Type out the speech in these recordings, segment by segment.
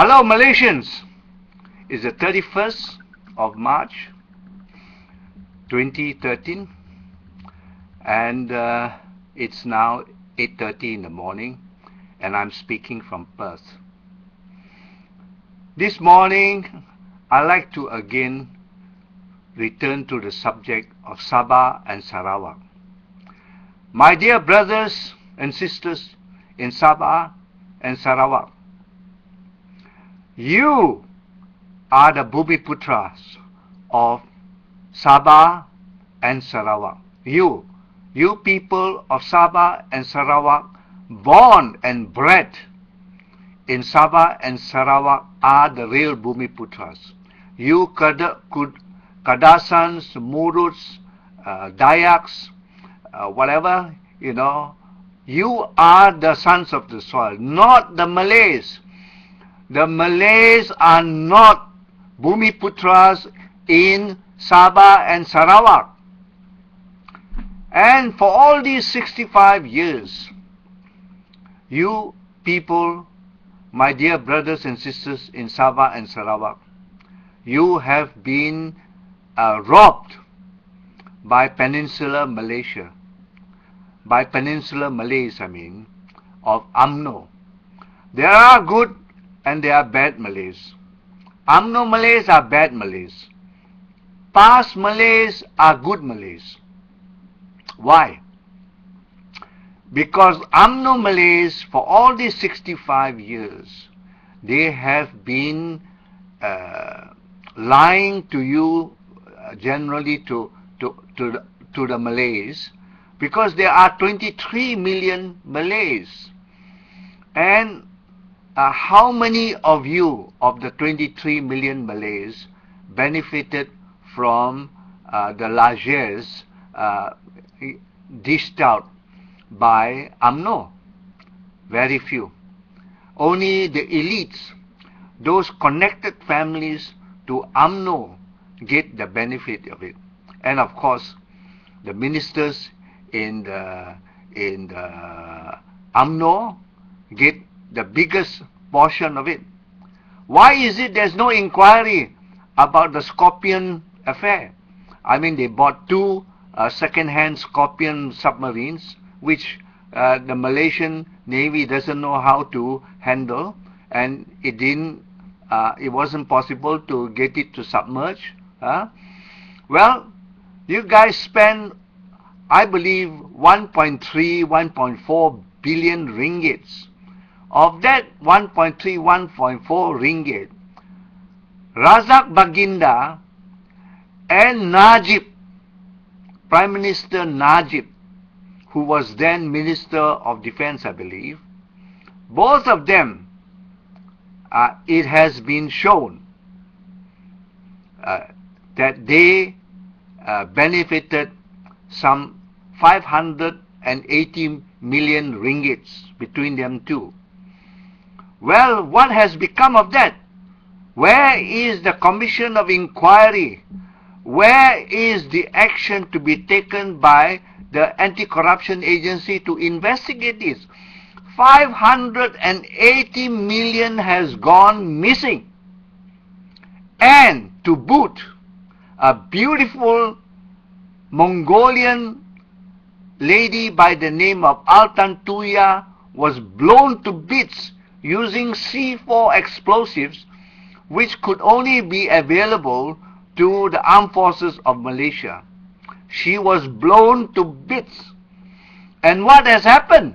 Hello Malaysians, it's the 31st of March 2013 and it's now 8:30 in the morning and I'm speaking from Perth. This morning I'd like to again return to the subject of Sabah and Sarawak. My dear brothers and sisters in Sabah and Sarawak, you are the Bumiputras of Sabah and Sarawak. You people of Sabah and Sarawak, born and bred in Sabah and Sarawak, are the real Bumiputras. You Kadasans, Muruts, Dayaks, whatever, you are the sons of the soil, not the Malays. The Malays are not Bumiputras in Sabah and Sarawak. And for all these 65 years, you people, my dear brothers and sisters in Sabah and Sarawak, you have been robbed by Peninsular Malaysia, by Peninsular Malays, of UMNO. There are good and there are bad Malays. UMNO Malays are bad Malays. Past Malays are good Malays. Why? Because UMNO Malays, for all these 65 years, they have been lying to you, generally to the Malays, because there are 23 million Malays. And how many of you, of the 23 million Malays, benefited from the largesse dished out by UMNO? Very few. Only the elites, those connected families to UMNO, get the benefit of it. And of course, the ministers in the UMNO get the biggest portion of it. Why is it there's no inquiry about the Scopene affair? They bought two second-hand Scopene submarines, which the Malaysian Navy doesn't know how to handle, and it wasn't possible to get it to submerge. Well, you guys spend, I believe, 1.3, 1.4 billion ringgits. Of that 1.3, 1.4 ringgit, Razak Baginda and Najib, Prime Minister Najib, who was then Minister of Defense, I believe, both of them, it has been shown that they benefited some 580 million ringgits between them two. Well, what has become of that? Where is the Commission of Inquiry? Where is the action to be taken by the Anti-Corruption Agency to investigate this? 580 million has gone missing. And to boot, a beautiful Mongolian lady by the name of Altantuyah was blown to bits using C4 explosives, which could only be available to the armed forces of Malaysia. She was blown to bits. And what has happened?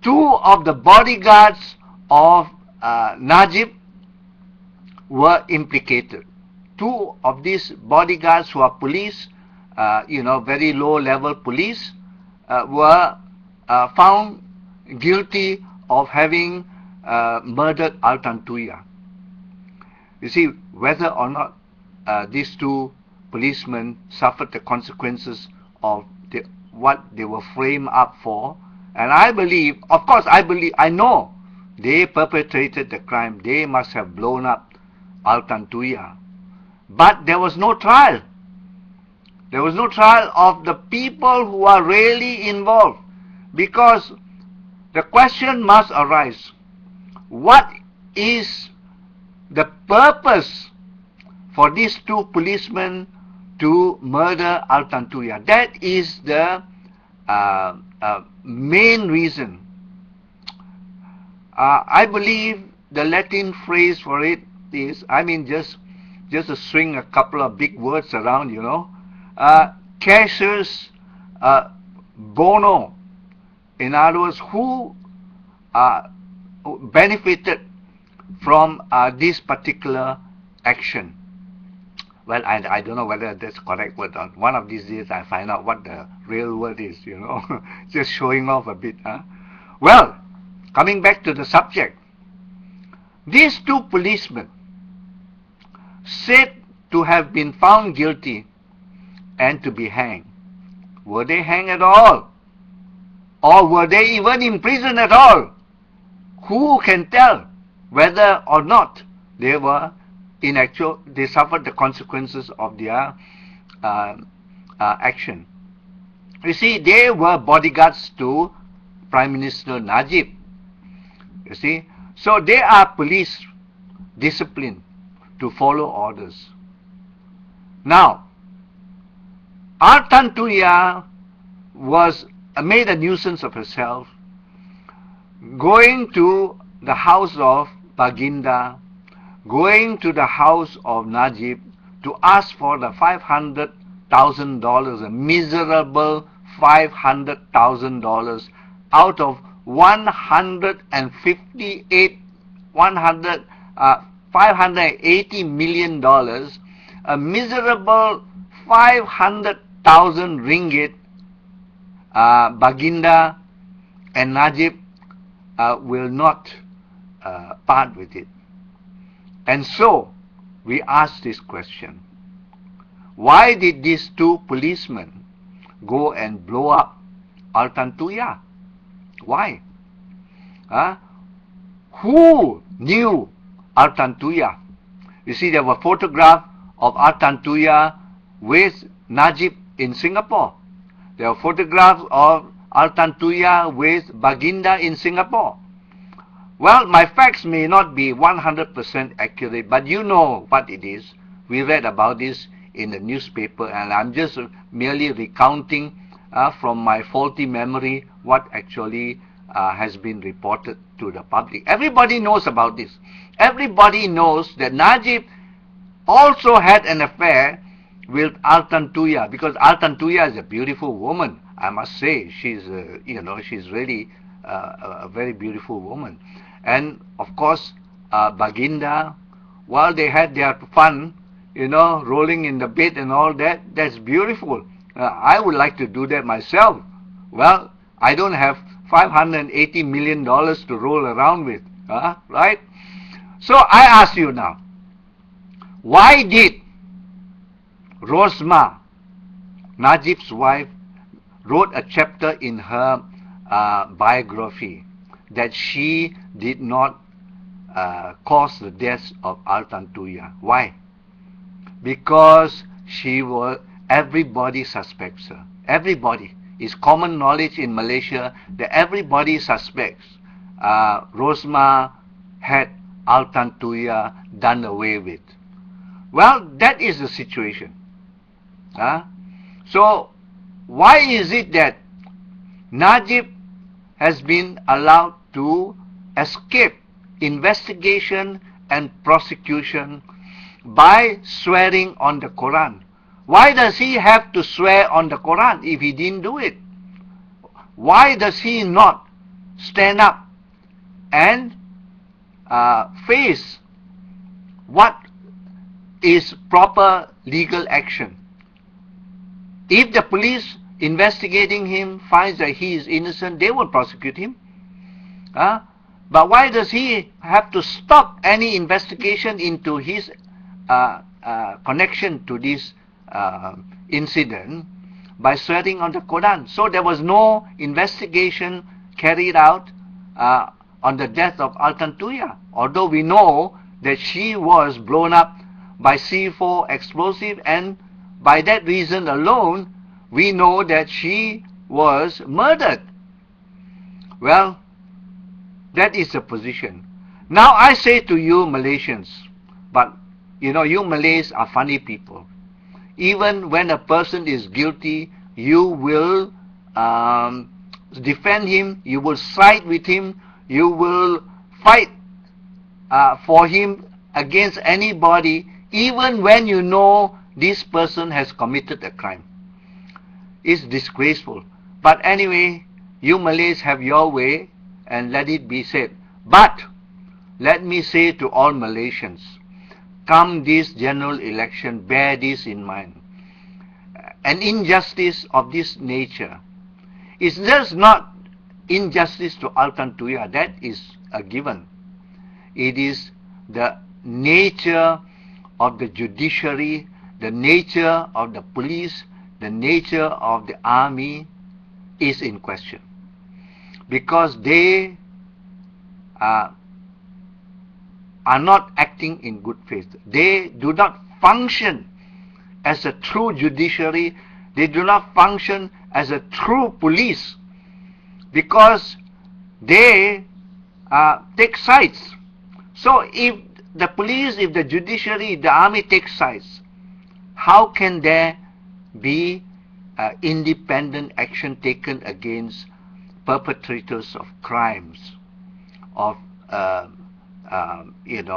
Two of the bodyguards of Najib were implicated. Two of these bodyguards, who are police, very low-level police, were found guilty of having murdered Altantuyah. You see, whether or not these two policemen suffered the consequences of what they were framed up for, and I know they perpetrated the crime. They must have blown up Altantuyah. But there was no trial. There was no trial of the people who are really involved, because the question must arise: what is the purpose for these two policemen to murder Altantuyah. That is the main reason. I believe the Latin phrase for it is, just to swing a couple of big words around, casus bono. In other words, who benefited from this particular action. Well, I don't know whether that's correct word or not. One of these days I find out what the real word is, just showing off a bit. Well, coming back to the subject, these two policemen said to have been found guilty and to be hanged. Were they hanged at all? Or were they even in prison at all? Who can tell whether or not they were they suffered the consequences of their action? You see, they were bodyguards to Prime Minister Najib. You see, so they are police disciplined to follow orders. Now, Altantuyah made a nuisance of herself, going to the house of Baginda, going to the house of Najib to ask for the $500,000, a miserable $500,000 out of $580 million, a miserable 500,000 ringgit. Baginda and Najib will not part with it. And so we ask this question: why did these two policemen go and blow up Altantuyah? Why? Who knew Altantuyah? You see, there were photographs of Altantuyah with Najib in Singapore. There are photographs of Altantuyah with Baginda in Singapore. Well, my facts may not be 100% accurate, but you know what it is. We read about this in the newspaper, and I'm just merely recounting from my faulty memory what actually has been reported to the public. Everybody knows about this. Everybody knows that Najib also had an affair with Altantuyah, because Altantuyah is a beautiful woman. I must say, she's she's really a very beautiful woman. And of course, Baginda, while they had their fun, rolling in the bed and all that, that's beautiful. I would like to do that myself. Well, I don't have $580 million to roll around with, right? So I ask you now, why did Rosma, Najib's wife, wrote a chapter in her biography that she did not cause the death of Altantuyah? Why? Because everybody suspects her. Everybody. It's common knowledge in Malaysia that everybody suspects Rosma had Altantuyah done away with. Well, that is the situation. So, why is it that Najib has been allowed to escape investigation and prosecution by swearing on the Quran? Why does he have to swear on the Quran if he didn't do it? Why does he not stand up and face what is proper legal action? If the police investigating him finds that he is innocent, they will prosecute him. But why does he have to stop any investigation into his connection to this incident by swearing on the Quran? So there was no investigation carried out on the death of Altantuyah, although we know that she was blown up by C4 explosive, and by that reason alone we know that she was murdered. Well, that is the position. Now I say to you Malaysians, But you know, you Malays are funny people. Even when a person is guilty, you will defend him, you will side with him, you will fight for him against anybody, even when you know this person has committed a crime. It's disgraceful. But anyway, you Malays have your way, and let it be said. But let me say to all Malaysians, come this general election, bear this in mind. An injustice of this nature is just not injustice to Altantuyah. That is a given. It is the nature of the judiciary, the nature of the police, the nature of the army is in question. Because they are not acting in good faith. They do not function as a true judiciary. They do not function as a true police, because they take sides. So if the police, if the judiciary, if the army takes sides, how can there be independent action taken against perpetrators of crimes, of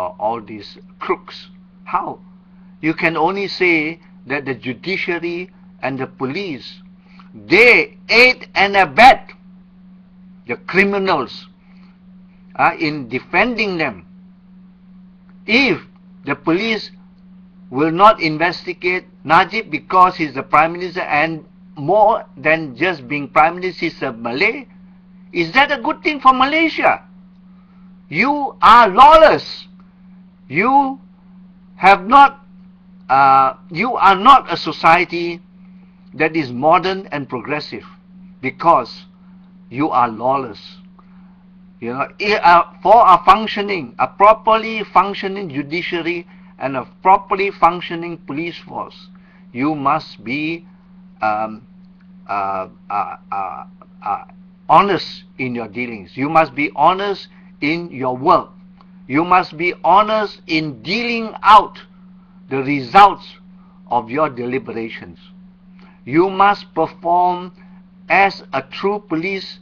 all these crooks? How? You can only say that the judiciary and the police, they aid and abet the criminals in defending them. If the police will not investigate Najib because he's the Prime Minister, and more than just being Prime Minister, he's a Malay, is that a good thing for Malaysia? You are lawless. You have not you are not a society that is modern and progressive, because you are lawless. You know, for a properly functioning judiciary and a properly functioning police force, you must be honest in your dealings. You must be honest in your work. You must be honest in dealing out the results of your deliberations. You must perform as a true police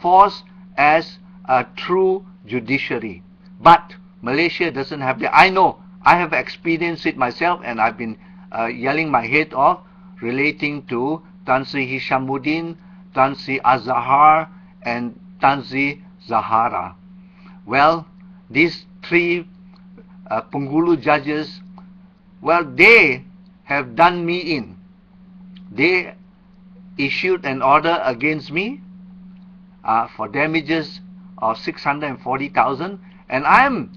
force, as a true judiciary. But Malaysia doesn't have that. I know, I have experienced it myself, and I've been yelling my head off relating to Tan Sri Hishamuddin, Tan Sri Azhar, and Tan Sri Zahara. Well, these three Penghulu judges, well, they have done me in. They issued an order against me for damages of 640,000, and I'm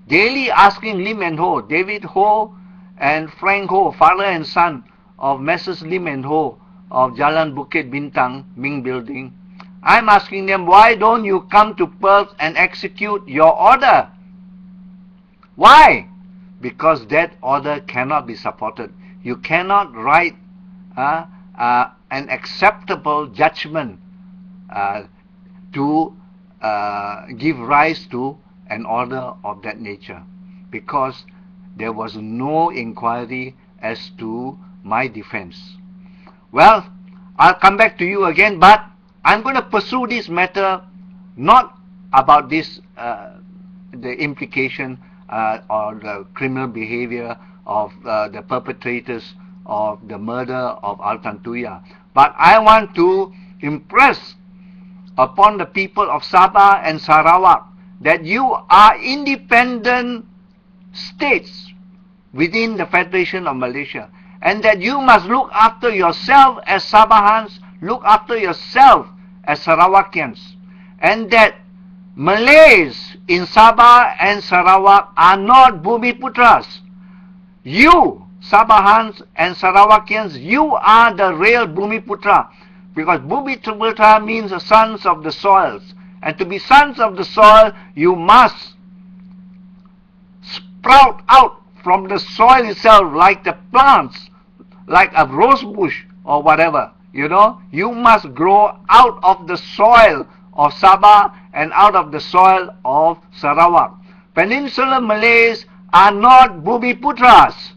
daily asking Lim and Ho, David Ho and Frank Ho, father and son of Messrs. Lim and Ho of Jalan Bukit Bintang, Ming Building. I'm asking them, why don't you come to Perth and execute your order? Why? Because that order cannot be supported. You cannot write an acceptable judgment to give rise to an order of that nature, because there was no inquiry as to my defense. Well, I'll come back to you again, but I'm going to pursue this matter not about this the implication or the criminal behavior of the perpetrators of the murder of Altantuyah, but I want to impress upon the people of Sabah and Sarawak that you are independent states within the Federation of Malaysia, and that you must look after yourself as Sabahans, look after yourself as Sarawakians, and that Malays in Sabah and Sarawak are not Bumiputras. You, Sabahans and Sarawakians, you are the real Bumiputra, because Bumiputra means the sons of the soils, and to be sons of the soil, you must sprout out from the soil itself like the plants, like a rose bush or whatever. You know, you must grow out of the soil of Sabah and out of the soil of Sarawak. Peninsular Malays are not Bumiputras.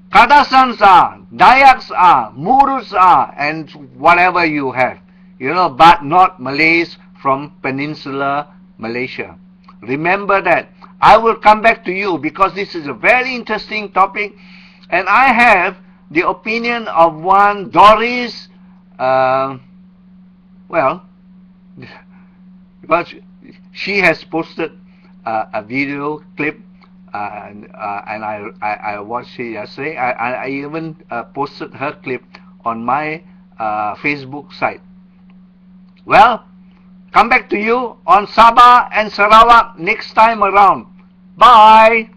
Kadazans are, Dayaks are, Muruts are, and whatever you have, but not Malays from Peninsular Malaysia. Remember that. I will come back to you because this is a very interesting topic, and I have the opinion of one Doris, because she has posted a video clip, and I watched it yesterday. I even posted her clip on my Facebook site. Well, come back to you on Sabah and Sarawak next time around. Bye.